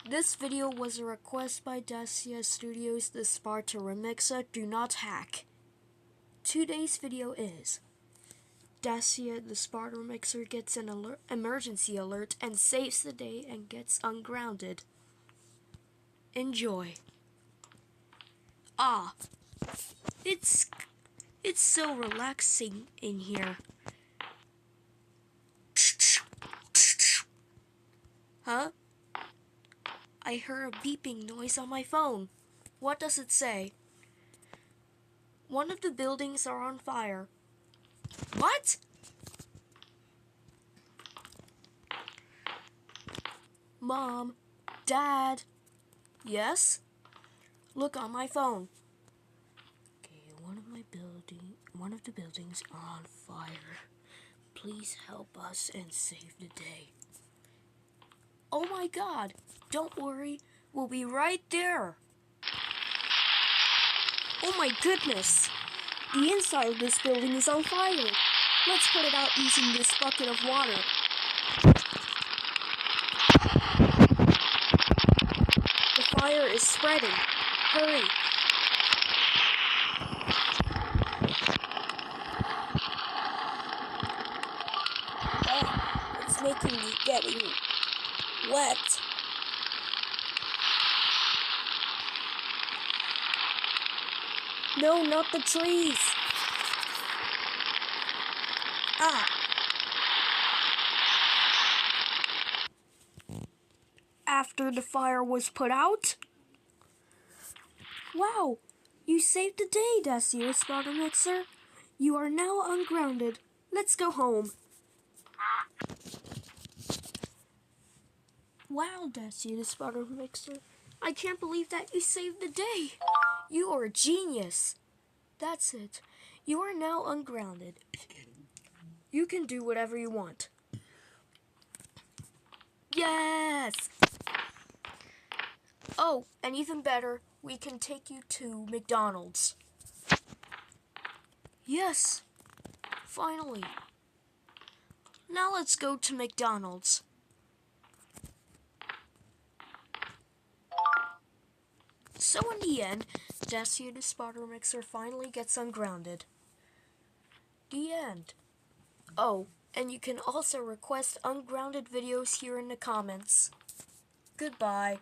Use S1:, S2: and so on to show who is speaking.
S1: This video was a request by Dacia Studios, the Sparta Remixer. Do not hack. Today's video is Dacia, the Sparta Remixer, gets an emergency alert and saves the day and gets ungrounded. Enjoy. Ah, it's so relaxing in here. Huh? I heard a beeping noise on my phone. What does it say? One of the buildings are on fire. What? Mom? Dad? Yes? Look on my phone. Okay, one of the buildings are on fire. Please help us and save the day. Oh my God! Don't worry, we'll be right there. Oh my goodness! The inside of this building is on fire. Let's put it out using this bucket of water. The fire is spreading. Hurry! Oh, it's making me getting wet. No, not the trees. Ah. After the fire was put out? Wow, you saved the day, Dacia Sparta Remixer. You are now ungrounded. Let's go home. Wow, Dacia Sparta Remixer. I can't believe that you saved the day. You are a genius. That's it. You are now ungrounded. You can do whatever you want. Yes! Oh, and even better, we can take you to McDonald's. Yes! Finally. Now let's go to McDonald's. So in the end, Dacia the Sparta Remixer finally gets ungrounded. The end. Oh, and you can also request ungrounded videos here in the comments. Goodbye.